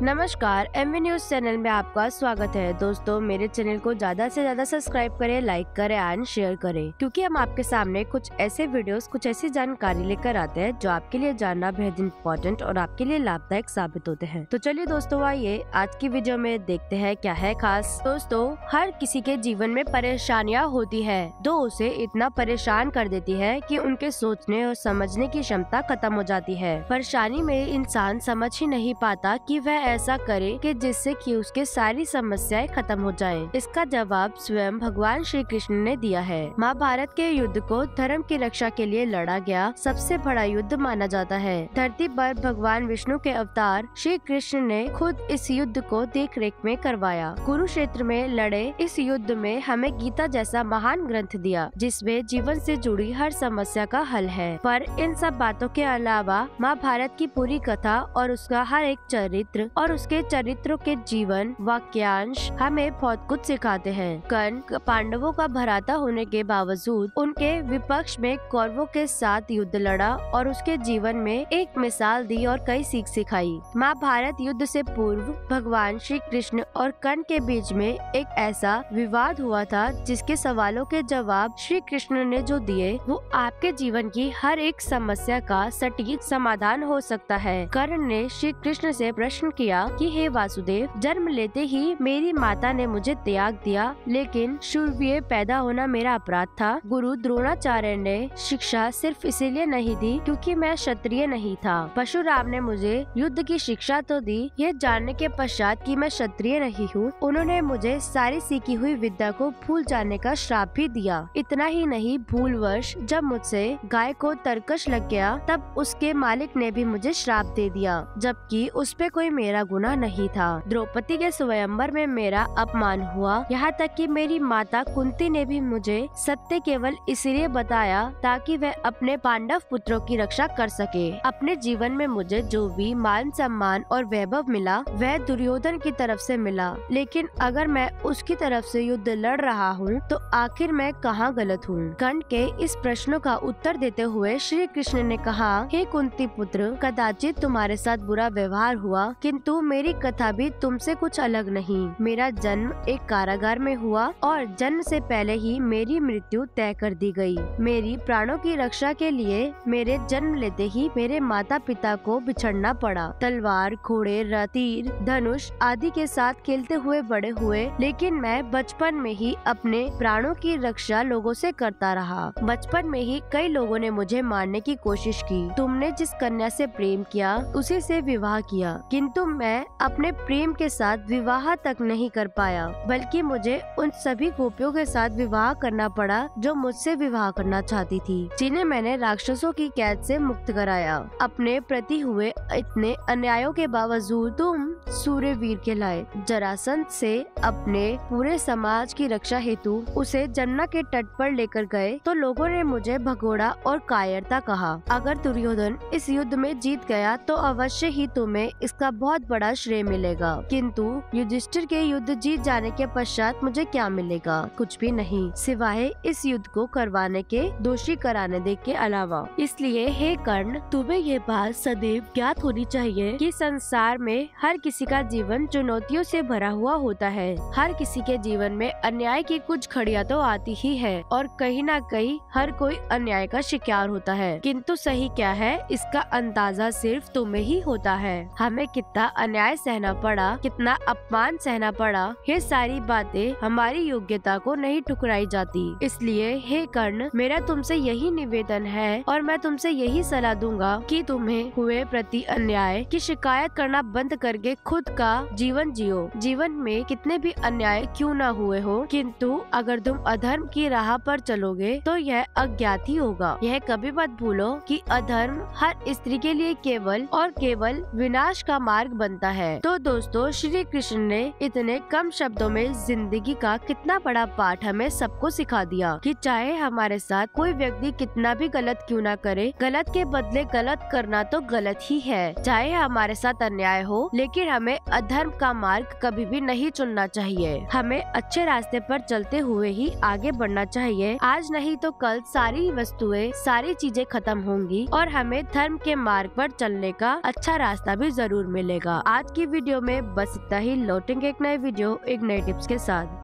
नमस्कार, MV news channel में आपका स्वागत है। दोस्तों, मेरे चैनल को ज्यादा से ज्यादा सब्सक्राइब करें, लाइक करें एंड शेयर करें, क्योंकि हम आपके सामने कुछ ऐसे वीडियोस, कुछ ऐसी जानकारी लेकर आते हैं जो आपके लिए जानना बेहद इम्पोर्टेंट और आपके लिए लाभदायक साबित होते हैं। तो चलिए दोस्तों, आइए आज की वीडियो में देखते हैं क्या है खास। दोस्तों, हर किसी के जीवन में परेशानियाँ होती है, जो उसे इतना परेशान कर देती है कि उनके सोचने और समझने की क्षमता खत्म हो जाती है। परेशानी में इंसान समझ ही नहीं पाता कि वह ऐसा करे कि जिससे कि उसके सारी समस्याएं खत्म हो जाएं। इसका जवाब स्वयं भगवान श्री कृष्ण ने दिया है। महाभारत के युद्ध को धर्म की रक्षा के लिए लड़ा गया सबसे बड़ा युद्ध माना जाता है। धरती पर भगवान विष्णु के अवतार श्री कृष्ण ने खुद इस युद्ध को देख रेख में करवाया। कुरुक्षेत्र में लड़े इस युद्ध में हमें गीता जैसा महान ग्रंथ दिया, जिसमें जीवन से जुड़ी हर समस्या का हल है। पर इन सब बातों के अलावा महाभारत की पूरी कथा और उसका हर एक चरित्र और उसके चरित्रों के जीवन वाक्यांश हमें बहुत कुछ सिखाते हैं। कर्ण पांडवों का भ्राता होने के बावजूद उनके विपक्ष में कौरवों के साथ युद्ध लड़ा और उसके जीवन में एक मिसाल दी और कई सीख सिखाई। महाभारत युद्ध से पूर्व भगवान श्री कृष्ण और कर्ण के बीच में एक ऐसा विवाद हुआ था, जिसके सवालों के जवाब श्री कृष्ण ने जो दिए वो आपके जीवन की हर एक समस्या का सटीक समाधान हो सकता है। कर्ण ने श्री कृष्ण से प्रश्न किया कि हे वासुदेव, जन्म लेते ही मेरी माता ने मुझे त्याग दिया, लेकिन शूरवीर पैदा होना मेरा अपराध था। गुरु द्रोणाचार्य ने शिक्षा सिर्फ इसीलिए नहीं दी क्योंकि मैं क्षत्रिय नहीं था। परशुराम ने मुझे युद्ध की शिक्षा तो दी, यह जानने के पश्चात कि मैं क्षत्रिय नहीं हूँ, उन्होंने मुझे सारी सीखी हुई विद्या को भूल जाने का श्राप भी दिया। इतना ही नहीं, भूलवश जब मुझसे गाय को तरकश लग गया, तब उसके मालिक ने भी मुझे श्राप दे दिया, जबकि उस पे कोई मेरा गुनाह नहीं था। द्रौपदी के स्वयंवर में मेरा अपमान हुआ, यहाँ तक कि मेरी माता कुंती ने भी मुझे सत्य केवल इसलिए बताया ताकि वह अपने पांडव पुत्रों की रक्षा कर सके। अपने जीवन में मुझे जो भी मान सम्मान और वैभव मिला वह दुर्योधन की तरफ से मिला, लेकिन अगर मैं उसकी तरफ से युद्ध लड़ रहा हूँ तो आखिर मैं कहाँ गलत हूँ? कर्ण के इस प्रश्नों का उत्तर देते हुए श्री कृष्ण ने कहा, हे कुंती पुत्र, कदाचित तुम्हारे साथ बुरा व्यवहार हुआ, किंतु मेरी कथा भी तुमसे कुछ अलग नहीं। मेरा जन्म एक कारागार में हुआ और जन्म से पहले ही मेरी मृत्यु तय कर दी गई। मेरी प्राणों की रक्षा के लिए मेरे जन्म लेते ही मेरे माता पिता को बिछड़ना पड़ा। तलवार, घोड़े, तीर, धनुष आदि के साथ खेलते हुए बड़े हुए, लेकिन मैं बचपन में ही अपने प्राणों की रक्षा लोगों से करता रहा। बचपन में ही कई लोगों ने मुझे मारने की कोशिश की। तुमने जिस कन्या से प्रेम किया उसी से विवाह किया, किंतु मैं अपने प्रेम के साथ विवाह तक नहीं कर पाया, बल्कि मुझे उन सभी गोपियों के साथ विवाह करना पड़ा जो मुझसे विवाह करना चाहती थी, जिन्हें मैंने राक्षसों की कैद से मुक्त कराया। अपने प्रति हुए इतने अन्यायों के बावजूद तुम सूर्यवीर कहलाए। जरासंध से अपने पूरे समाज की रक्षा हेतु उसे जमुना के तट पर लेकर गए तो लोगों ने मुझे भगोड़ा और कायरता कहा। अगर दुर्योधन इस युद्ध में जीत गया तो अवश्य ही तुम्हें इसका बहुत बड़ा श्रेय मिलेगा, किंतु युधिष्ठिर के युद्ध जीत जाने के पश्चात मुझे क्या मिलेगा? कुछ भी नहीं, सिवाय इस युद्ध को करवाने के, दोषी कराने दे के अलावा। इसलिए हे कर्ण, तुम्हें ये बात सदैव ज्ञात होनी चाहिए कि संसार में हर किसी का जीवन चुनौतियों से भरा हुआ होता है। हर किसी के जीवन में अन्याय की कुछ घड़ियां तो आती ही है और कहीं ना कहीं हर कोई अन्याय का शिकार होता है, किंतु सही क्या है इसका अंदाजा सिर्फ तुम्हें ही होता है। हमें कितना अन्याय सहना पड़ा, कितना अपमान सहना पड़ा, ये सारी बातें हमारी योग्यता को नहीं ठुकराई जाती। इसलिए हे कर्ण, मेरा तुमसे यही निवेदन है और मैं तुमसे यही सलाह दूंगा कि तुम्हें हुए प्रति अन्याय की शिकायत करना बंद करके खुद का जीवन जियो। जीवन में कितने भी अन्याय क्यों ना हुए हो, किंतु अगर तुम अधर्म की राह पर चलोगे तो यह अज्ञात ही होगा। यह कभी मत भूलो कि अधर्म हर स्त्री के लिए केवल और केवल विनाश का मार्ग बनता है। तो दोस्तों, श्री कृष्ण ने इतने कम शब्दों में जिंदगी का कितना बड़ा पाठ हमें सबको सिखा दिया कि चाहे हमारे साथ कोई व्यक्ति कितना भी गलत क्यों ना करे, गलत के बदले गलत करना तो गलत ही है। चाहे हमारे साथ अन्याय हो, लेकिन हमें हमें अधर्म का मार्ग कभी भी नहीं चुनना चाहिए। हमें अच्छे रास्ते पर चलते हुए ही आगे बढ़ना चाहिए। आज नहीं तो कल सारी वस्तुएं, सारी चीजें खत्म होंगी और हमें धर्म के मार्ग पर चलने का अच्छा रास्ता भी जरूर मिलेगा। आज की वीडियो में बस इतना ही। लौटेंगे एक नए वीडियो एक नए टिप्स के साथ।